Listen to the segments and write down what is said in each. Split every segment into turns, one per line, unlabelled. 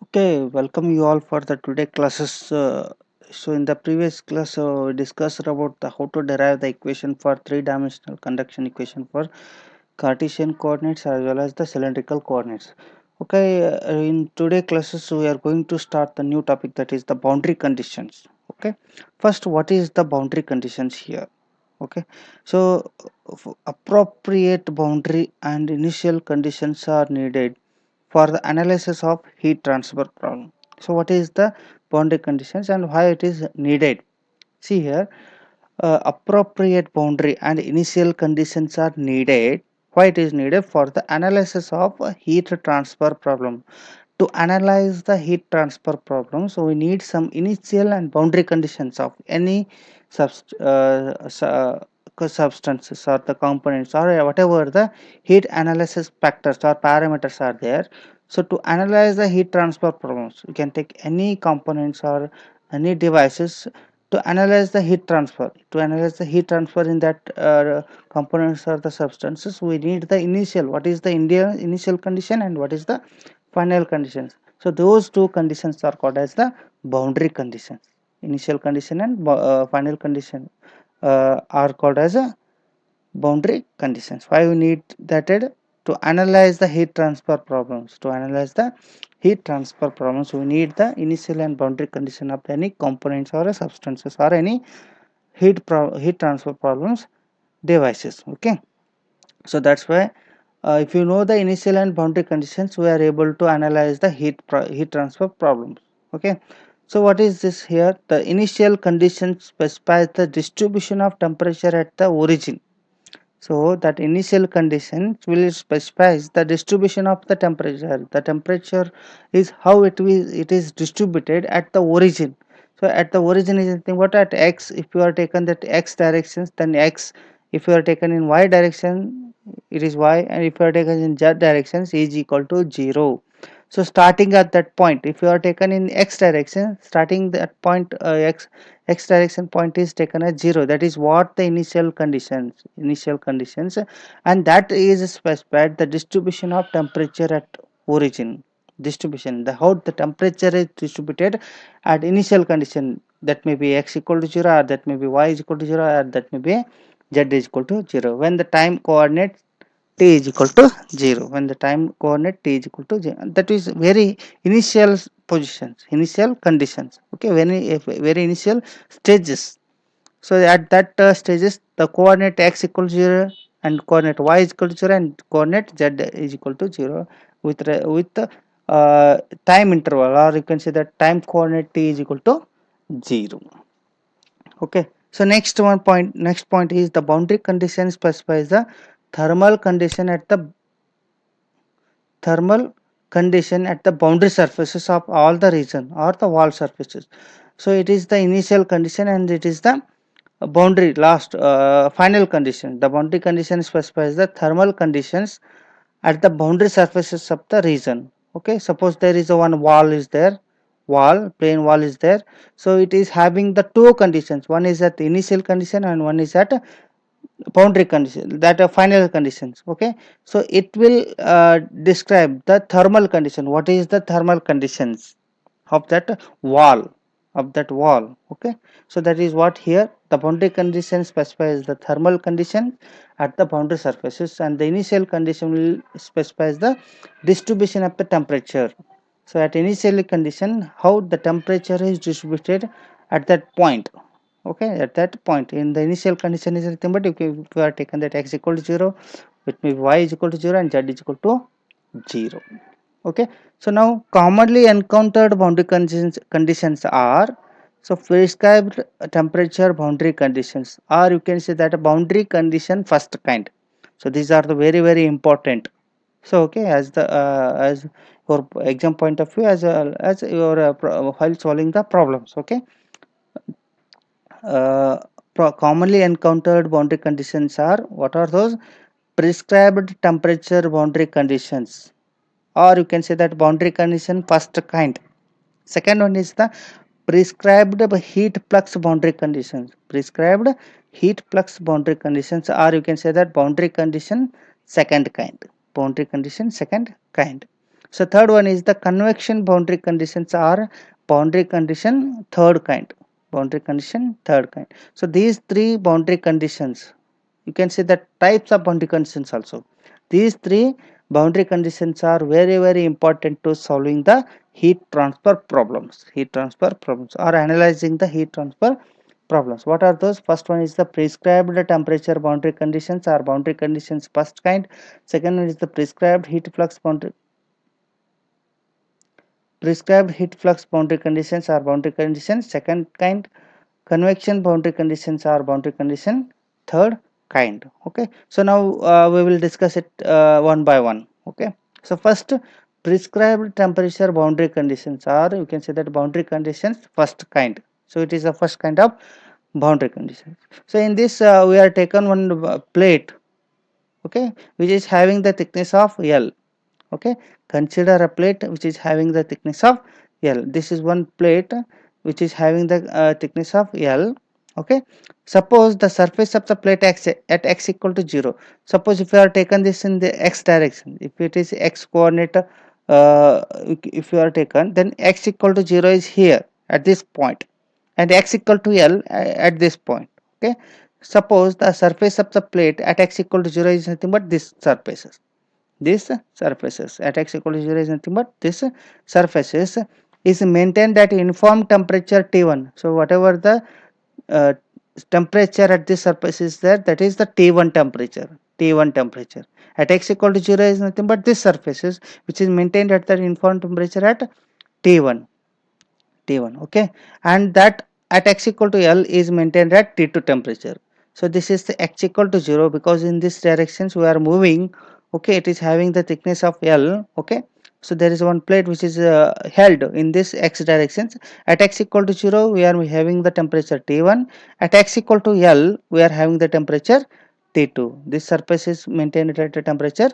Okay, welcome you all for the today classes. So in the previous class, we discussed about the how to derive the equation for three-dimensional conduction equation for Cartesian coordinates as well as the cylindrical coordinates. Okay, in today classes, we are going to start the new topic, that is the boundary conditions. Okay, first, what is the boundary conditions here? Okay, so appropriate boundary and initial conditions are needed for the analysis of heat transfer problem. So what is the boundary conditions and why it is needed? See here, appropriate boundary and initial conditions are needed. Why it is needed? For the analysis of a heat transfer problem. To analyze the heat transfer problem, so we need some initial and boundary conditions of any subst substances or the components or whatever the heat analysis factors or parameters are there. So to analyze the heat transfer problems, you can take any components or any devices to analyze the heat transfer. To analyze the heat transfer in that components or the substances, we need the initial. What is the initial condition and what is the final conditions? So those two conditions are called as the boundary conditions. Initial condition and final condition are called as a boundary conditions. Why we need that? To analyze the heat transfer problems. To analyze the heat transfer problems, we need the initial and boundary condition of any components or substances or any heat transfer problems devices. Okay, so that's why if you know the initial and boundary conditions, we are able to analyze the heat transfer problems. Okay, so what is this here? The initial condition specifies the distribution of temperature at the origin. So that initial condition will specify the distribution of the temperature. The temperature is how it is distributed at the origin. So at the origin is nothing but at x. If you are taken that x directions, then x. If you are taken in y direction, it is y, and if you are taken in z directions, is equal to 0. So starting at that point, if you are taken in x direction, starting that point x direction point is taken as 0. That is what the initial conditions, and that is specified the distribution of temperature at origin. Distribution, the how the temperature is distributed at initial condition, that may be x equal to 0, or that may be y is equal to 0, or that may be z is equal to 0 when the time coordinate t is equal to 0. When the time coordinate t is equal to 0, that is very initial positions, initial conditions. Okay, very initial stages. So at that stages, the coordinate x equal to 0 and coordinate y is equal to 0 and coordinate z is equal to 0 with time interval, or you can say that time coordinate t is equal to 0. Okay, so next point is the boundary condition specifies the thermal condition at the thermal condition at the boundary surfaces of all the region or the wall surfaces. So it is the initial condition and it is the boundary last final condition. The boundary condition specifies the thermal conditions at the boundary surfaces of the region. Okay, suppose there is a one wall is there, plain wall is there. So it is having the two conditions. One is at the initial condition and one is at boundary condition, that are final conditions. Okay, so it will describe the thermal condition. What is the thermal conditions of that wall? Okay, so that is what here the boundary condition specifies the thermal condition at the boundary surfaces, and the initial condition will specifies the distribution of the temperature. So at initial condition, how the temperature is distributed at that point. Okay, at that point in the initial condition is nothing but if you are taken that x equal to 0, it may be y is equal to 0 and z is equal to 0. Okay, so now commonly encountered boundary conditions are, so prescribed temperature boundary conditions, or you can say that a boundary condition first kind. So these are the very important. So okay, as the as your exam point of view, as your while solving the problems. Okay, uh, commonly encountered boundary conditions are, what are those? Prescribed temperature boundary conditions, or you can say that boundary condition first kind. Second one is the prescribed heat flux boundary conditions. Prescribed heat flux boundary conditions, or you can say that boundary condition second kind. Boundary condition second kind. So third one is the convection boundary conditions are boundary condition third kind. Boundary condition third kind. So these three boundary conditions, you can see the types of boundary conditions also. These three boundary conditions are very important to solving the heat transfer problems. Heat transfer problems or analyzing the heat transfer problems. What are those? First one is the prescribed temperature boundary conditions or boundary conditions first kind. Second one is the prescribed heat flux boundary conditions are boundary conditions second kind. Convection boundary conditions are boundary condition third kind. Okay, so now we will discuss it one by one. Okay, so first, prescribed temperature boundary conditions are, you can say that, boundary conditions first kind. So it is the first kind of boundary conditions. So in this we are taken one plate, okay, which is having the thickness of L. Okay, consider a plate which is having the thickness of L. This is one plate which is having the thickness of L. Okay, suppose the surface of the plate x at x equal to 0. Suppose if you are taken this in the x direction, if it is x coordinate, if you are taken, then x equal to 0 is here at this point and x equal to L at this point. Okay, suppose the surface of the plate at x equal to 0 is nothing but this surfaces. This surfaces at x equal to 0 is nothing but this surfaces is maintained at uniform temperature T1. So whatever the uh, temperature at this surface is there, that is the T1 temperature. T1 temperature at x equal to 0 is nothing but this surfaces which is maintained at the uniform temperature at T1. T1, okay, and that at x equal to L is maintained at T2 temperature. So this is the x equal to 0 because in this directions we are moving. Okay, it is having the thickness of L. Okay, so there is one plate which is held in this x directions. At x equal to 0 we are having the temperature T1. At x equal to L we are having the temperature T2. This surface is maintained at a temperature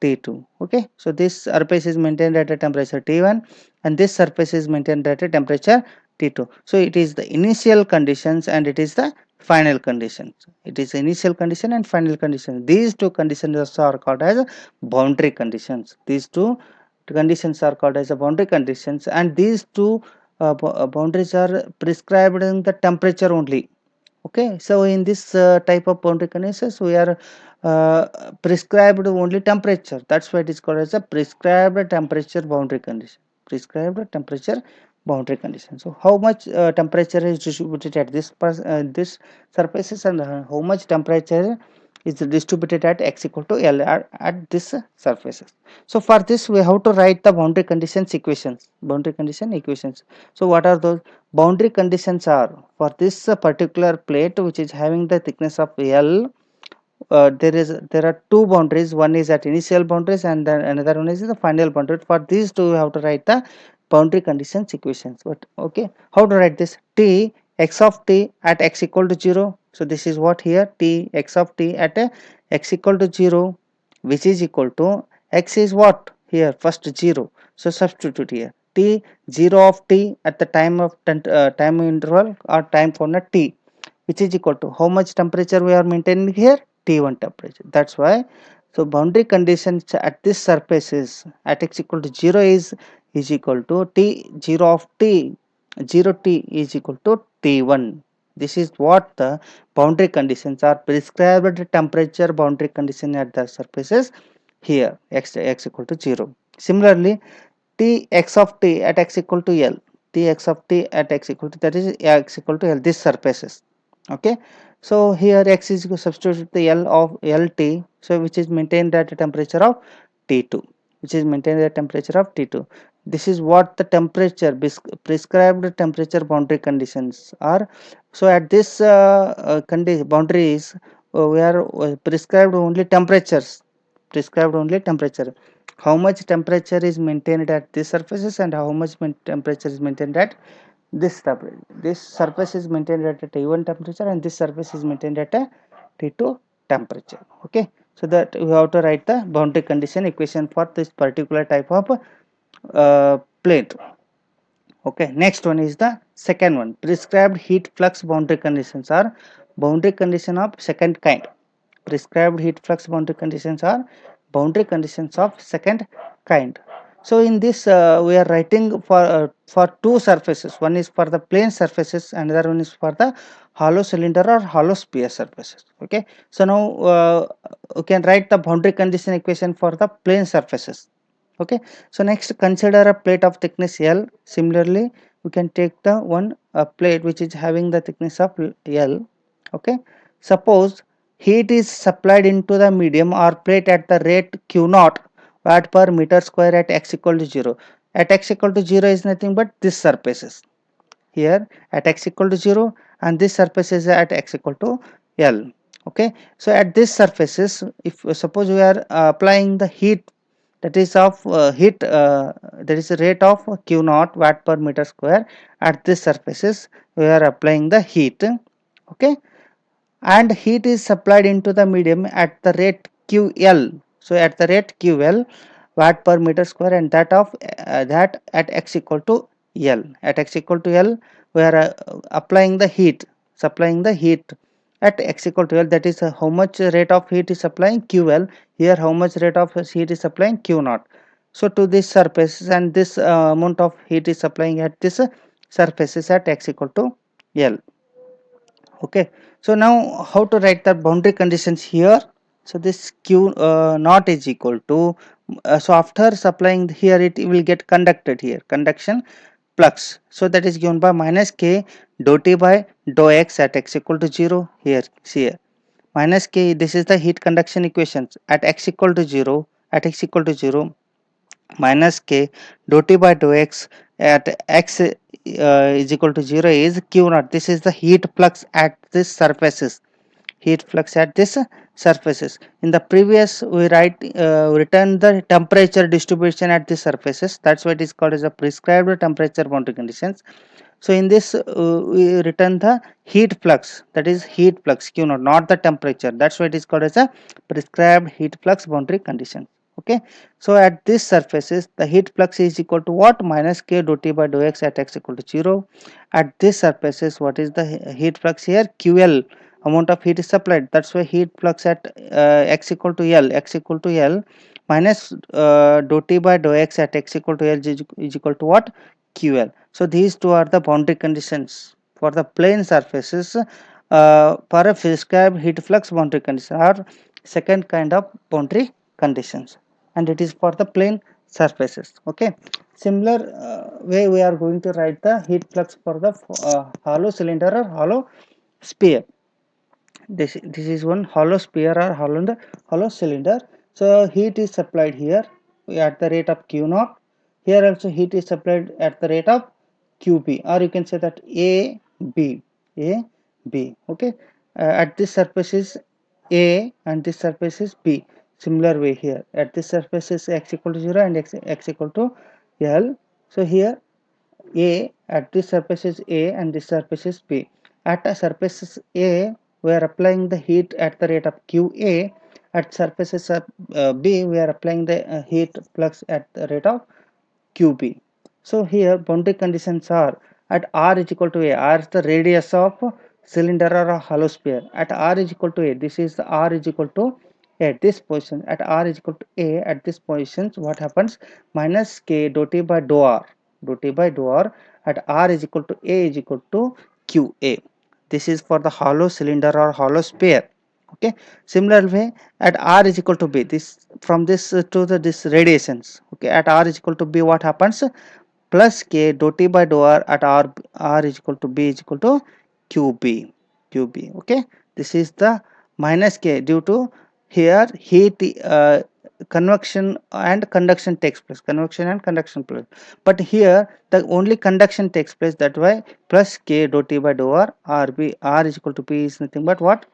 T2. Okay, so this surface is maintained at a temperature T1 and this surface is maintained at a temperature T2. So it is the initial conditions and it is the final conditions. It is initial condition and final condition. These two conditions are called as boundary conditions. These two conditions are called as boundary conditions, and these two boundaries are prescribed in the temperature only. Okay, so in this type of boundary conditions we are prescribed only temperature. That's why it is called as a prescribed temperature boundary condition. Prescribed temperature boundary condition. So how much temperature is distributed at this surfaces, and how much temperature is distributed at x equal to L at this surfaces. So for this we have to write the boundary conditions equations. Boundary condition equations. So what are those? Boundary conditions are, for this particular plate which is having the thickness of L, there are two boundaries. One is at initial boundaries and then another one is the final boundary. For these two we have to write the boundary conditions equations. But okay, how to write this? T x of t at x equal to 0. So this is what here, T x of t at x equal to 0, which is equal to x is what here, first 0. So substitute here T 0 of t at the time of time interval or time corner t, which is equal to how much temperature we are maintaining here, T1 temperature. That's why, so boundary conditions at this surface is at x equal to 0 is equal to T 0 of t, 0 t is equal to T1. This is what the boundary conditions are, prescribed temperature boundary condition at the surfaces here, x equal to 0. Similarly, T x of t at x equal to L, T x of t at x equal to, that is x equal to L, this surfaces. Okay, so here x is substitute the L of Lt, so which is maintained at a temperature of T2, which is maintained at a temperature of T2. This is what the temperature prescribed temperature boundary conditions are. So at this boundaries we are prescribed only temperatures, prescribed only temperature. How much temperature is maintained at these surfaces and how much temperature is maintained at this surface. This surface is maintained at a T1 temperature and this surface is maintained at a T2 temperature. Okay, so that we have to write the boundary condition equation for this particular type of plate. Okay, next one is the second one, prescribed heat flux boundary conditions are boundary condition of second kind. Prescribed heat flux boundary conditions are boundary conditions of second kind. So in this we are writing for two surfaces. One is for the plane surfaces, and another one is for the hollow cylinder or hollow sphere surfaces. Okay. So now we can write the boundary condition equation for the plane surfaces. Okay. So next, consider a plate of thickness L. Similarly, we can take the one plate which is having the thickness of L. Okay. Suppose heat is supplied into the medium or plate at the rate Q naught watt per meter square at x equal to 0. At x equal to 0 is nothing but this surfaces. Here at x equal to 0, and this surface is at x equal to L. Okay. So at this surfaces, if suppose we are applying the heat, that is of that is the rate of Q naught watt per meter square, at this surfaces we are applying the heat. Okay. And heat is supplied into the medium at the rate QL. So at the rate QL watt per meter square, and that of that at x equal to L. At x equal to L, we are applying the heat, supplying the heat at x equal to L. That is how much rate of heat is supplying QL. Here how much rate of heat is supplying Q naught. So to this surface, and this amount of heat is supplying at this surfaces at x equal to L. Okay. So now how to write the boundary conditions here? So this Q naught is equal to so after supplying here, it will get conducted here, conduction flux. So that is given by minus K dou T by dou X at x equal to 0. Here see here, minus K, this is the heat conduction equations at x equal to 0, at x equal to 0, minus k dou T by dou x at x is equal to 0 is Q naught. This is the heat flux at this surfaces, heat flux at this surfaces. In the previous we written the temperature distribution at the surfaces. That's why it is called as a prescribed temperature boundary conditions. So in this we return the heat flux, that is heat flux Q naught, not the temperature. That's why it is called as a prescribed heat flux boundary condition. Okay. So at this surfaces, the heat flux is equal to what? Minus K dou T by dou X at x equal to 0. At this surfaces, what is the heat flux here? QL, amount of heat is supplied. That's why heat flux at x equal to L, x equal to L, minus dou T by dou X at x equal to L is equal to what? QL. So these two are the boundary conditions for the plane surfaces for a prescribed heat flux boundary condition, or second kind of boundary conditions, and it is for the plane surfaces. Okay. Similar way we are going to write the heat flux for the hollow cylinder or hollow sphere. This is one hollow sphere or hollow cylinder. So heat is supplied here at the rate of Q naught. Here also heat is supplied at the rate of QB, or you can say that A B. Okay. At this surface is A and this surface is B. Similar way here, at this surface is x equal to 0 and x equal to L. So here A, at this surface is A and this surface is B. At a surface A, we are applying the heat at the rate of QA. At surfaces of B, we are applying the heat flux at the rate of QB. So here boundary conditions are at R is equal to A. R is the radius of cylinder or a hollow sphere. At R is equal to A, this is the R is equal to A. At this position, at R is equal to A, at this position, what happens? Minus K dou T by dou R. Dou T by dou R at R is equal to A is equal to QA. This is for the hollow cylinder or hollow sphere. Okay. Similar way, at R is equal to B, this from this to the this radiations. Okay. At R is equal to B, what happens? Plus K dou T by dou R at R is equal to B is equal to QB. Okay. This is the minus K due to here heat convection and conduction takes place, convection and conduction place, but here the only conduction takes place. That why plus K dou T by dou R, R is equal to B is nothing but what?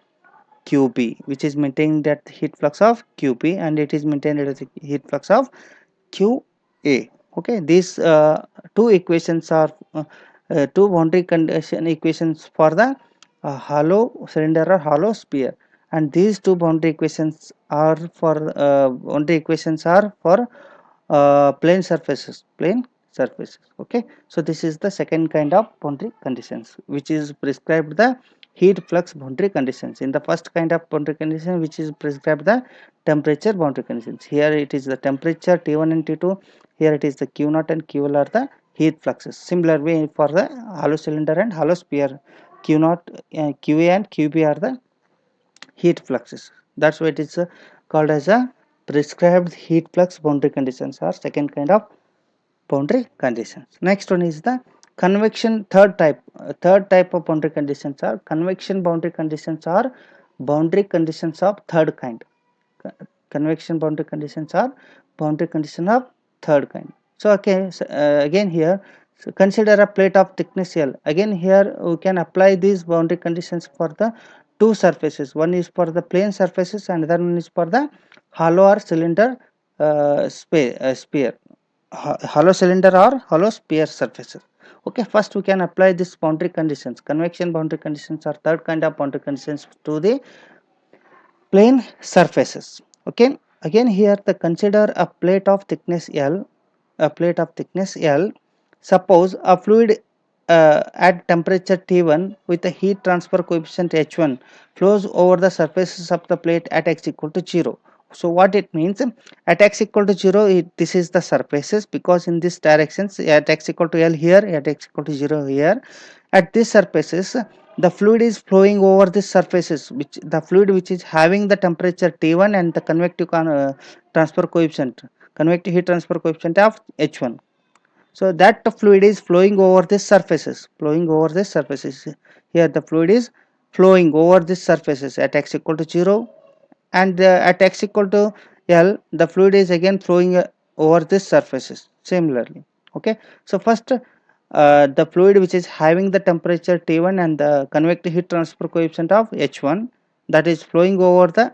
QB, which is maintaining that heat flux of QB, and it is maintained at the heat flux of QA. Okay. These two equations are two boundary condition equations for the hollow cylinder or hollow sphere, and these two boundary equations are for plane surfaces. Okay. So this is the second kind of boundary conditions which is prescribed the heat flux boundary conditions. In the first kind of boundary condition, which is prescribed the temperature boundary conditions. Here it is the temperature T1 and T2. Here it is the Q0 and QL are the heat fluxes. Similar way for the hollow cylinder and hollow sphere, Q0, QA and QB are the heat fluxes. That's why it is called as a prescribed heat flux boundary conditions, or second kind of boundary conditions. Next one is the convection third type. Third type of boundary conditions are convection boundary conditions, or boundary conditions of third kind. Convection boundary conditions are boundary condition of third kind. So okay, so, again here, so consider a plate of thickness L. Again here we can apply these boundary conditions for the two surfaces. One is for the plane surfaces and another one is for the hollow or cylinder sphere, hollow cylinder or hollow sphere surfaces. Okay, first we can apply this boundary conditions. Convection boundary conditions are third kind of boundary conditions to the plane surfaces. Okay, again here the consider a plate of thickness L. A plate of thickness L. Suppose a fluid at temperature T1 with a heat transfer coefficient H1 flows over the surfaces of the plate at x equal to 0. So what it means, at x equal to 0, this is the surfaces, because in this directions at x equal to L here, at x equal to 0 here, at these surfaces the fluid is flowing over these surfaces, which the fluid which is having the temperature T1 and the transfer coefficient, convective heat transfer coefficient of H1. So that fluid is flowing over these surfaces, here the fluid is flowing over these surfaces at x equal to 0, and at x equal to L the fluid is again flowing over these surfaces similarly. Okay, so first the fluid which is having the temperature T1 and the convective heat transfer coefficient of H1, that is flowing over the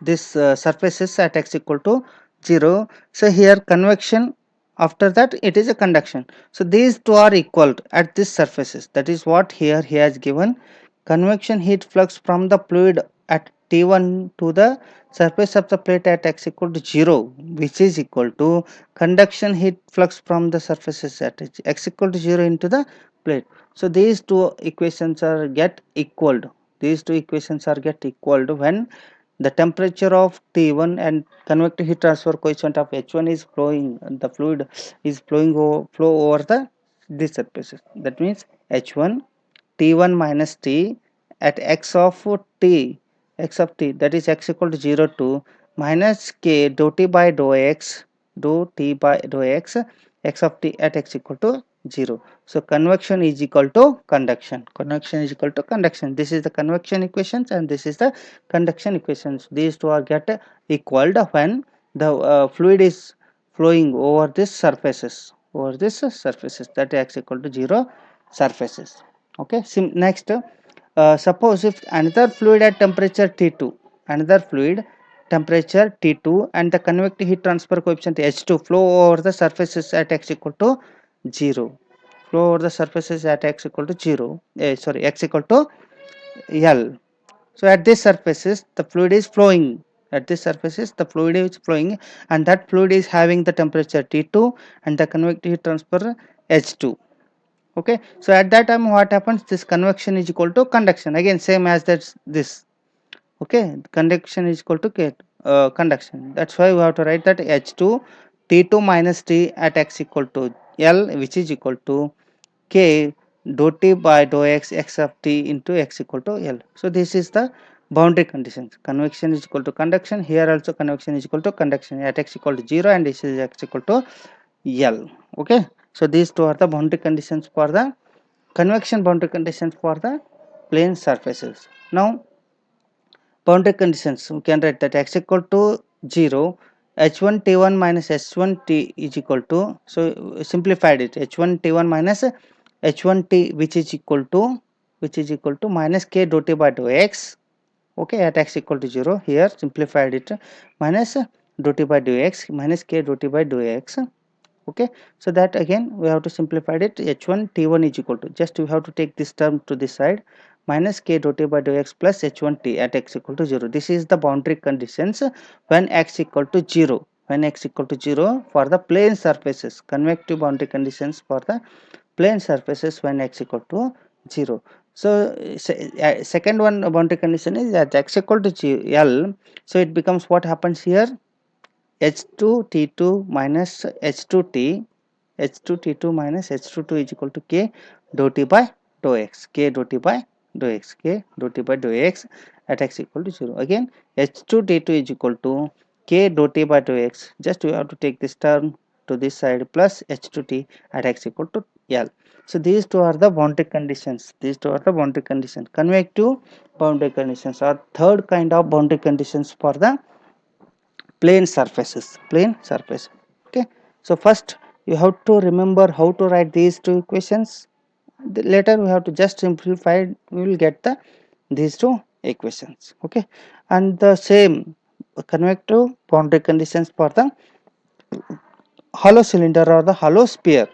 this surfaces at x equal to 0. So here convection, after that it is a conduction. So these two are equal at this surfaces. That is what here he has given. Convection heat flux from the fluid at T1 to the surface of the plate at x equal to 0, which is equal to conduction heat flux from the surfaces at x equal to 0 into the plate. So these two equations are get equaled. These two equations are get equaled when the temperature of T1 and convective heat transfer coefficient of H1 is flowing, the fluid is flow over the these surfaces. That means H1 T1 minus T at x of t, that is x equal to 0 to minus k dou t by dou x, x of t at x equal to 0. So convection is equal to conduction. Convection is equal to conduction. This is the convection equations and this is the conduction equations. These two are get equaled when the fluid is flowing over these surfaces, that is x equal to 0 surfaces. Okay, next, suppose if another fluid at temperature T2, and the convective heat transfer coefficient H2 flow over the surfaces at x equal to 0, x equal to L. So at these surfaces the fluid is flowing, and that fluid is having the temperature T2 and the convective heat transfer H2. Okay, so at that time what happens, this convection is equal to conduction, again same as this. Okay, conduction is equal to conduction. That's why we have to write that H2 T2 minus T at x equal to L, which is equal to k dou t by dou x, x of t into x equal to L. So this is the boundary conditions. Convection is equal to conduction. Here also convection is equal to conduction at x equal to 0, and this is x equal to L. Okay, so these two are the boundary conditions for the convection boundary conditions for the plane surfaces. Now boundary conditions, we can write that x equal to 0, h1 t1 minus h1 t is equal to, so simplified it, h1 t1 minus h1 t, which is equal to minus k dou t by dou x. Okay, at x equal to 0, here simplified it, minus dou t by dou x minus k dou t by dou x. Okay, so that again we have to simplify it, h1 t1 is equal to, just we have to take this term to this side, minus k dou t by dou x plus h1 t at x equal to 0. This is the boundary conditions when x equal to 0, for the plane surfaces, convective boundary conditions for the plane surfaces when x equal to 0. So second one boundary condition is that x equal to L. So it becomes what happens here, H2 T2 minus H2 T, H2 T2 minus H2 2 is equal to K dou T by dou X, K dou T by dou X, K dou T by dou X at X equal to 0. Again H2 T2 is equal to K dou T by dou X, just we have to take this term to this side plus H2 T at X equal to L. So these two are the boundary conditions, these two are the boundary conditions. Convective boundary conditions are third kind of boundary conditions for the plane surfaces, plane surface. Okay, so first you have to remember how to write these two equations. Later we have to just simplify, we will get the these two equations. Okay, and the same convective boundary conditions for the hollow cylinder or the hollow sphere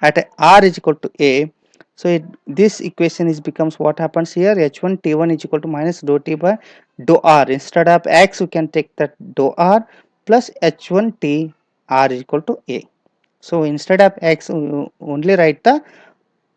at r is equal to a. So this equation is becomes what happens here, h1 t1 is equal to minus dou t by dou r. Instead of x we can take that dou r plus h1 t r is equal to a. So instead of x we only write the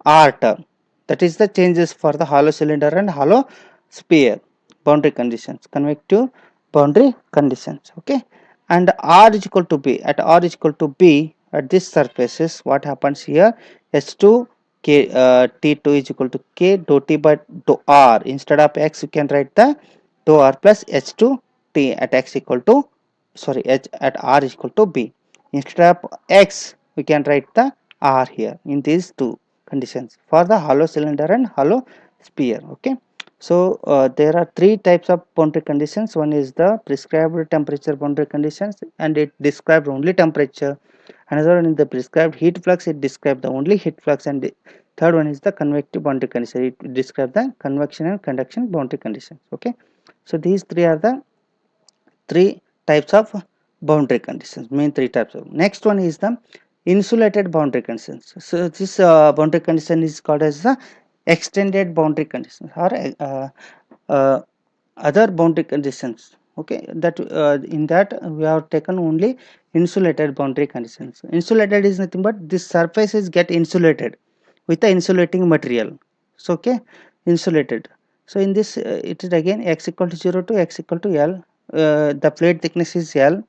r term. That is the changes for the hollow cylinder and hollow sphere boundary conditions, convective boundary conditions. Okay, and r is equal to b, at r is equal to b at this surfaces what happens here, h2 k t2 is equal to k dou t by dou r. Instead of x you can write the dou r plus h2 t at x equal to, sorry, h at r is equal to b. Instead of x we can write the r here in these two conditions for the hollow cylinder and hollow sphere. Okay, so there are three types of boundary conditions. One is the prescribed temperature boundary conditions and it describes only temperature. Another one is the prescribed heat flux, it describes the only heat flux. And the third one is the convective boundary condition, it describes the convection and conduction boundary conditions. Okay, so these three are the three types of boundary conditions, main three types of. Next one is the insulated boundary conditions. So this boundary condition is called as the extended boundary conditions or uh, other boundary conditions. Okay, that in that we have taken only insulated boundary conditions. Insulated is nothing but this surface is get insulated with the insulating material. So okay, insulated. So in this it is again x equal to 0 to x equal to L. The plate thickness is L.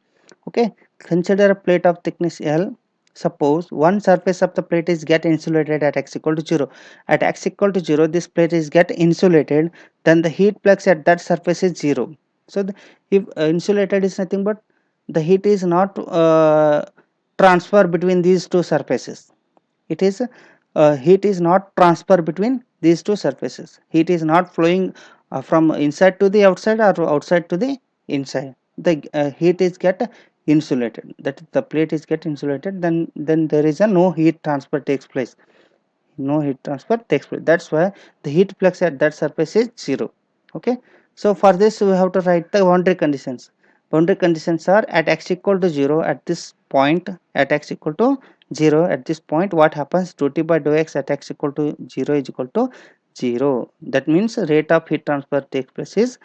Okay, consider a plate of thickness L. Suppose one surface of the plate is get insulated at x equal to 0. At x equal to 0 this plate is get insulated, then the heat flux at that surface is 0. So if insulated is nothing but the heat is not transfer between these two surfaces. It is heat is not transfer between these two surfaces. Heat is not flowing from inside to the outside or outside to the inside. The heat is get insulated, that the plate is get insulated, then there is a no heat transfer takes place, no heat transfer takes place. That's why the heat flux at that surface is 0. Okay, so for this we have to write the boundary conditions. Boundary conditions are at x equal to 0 at this point, at x equal to 0 at this point what happens, dou t by dou x at x equal to 0 is equal to 0. That means rate of heat transfer takes place is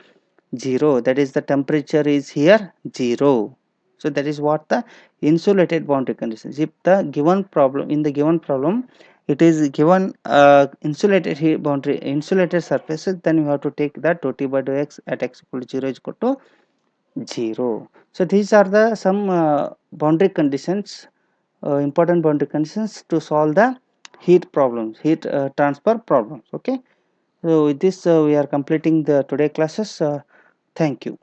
0, that is the temperature is here 0. So that is what the insulated boundary conditions. If the given problem, in the given problem it is given insulated heat boundary, insulated surfaces, then you have to take that dou t by dou x at x equal to 0 is equal to 0. So these are the some boundary conditions, important boundary conditions to solve the heat problems, heat transfer problems. Okay, so with this we are completing the today classes. Thank you.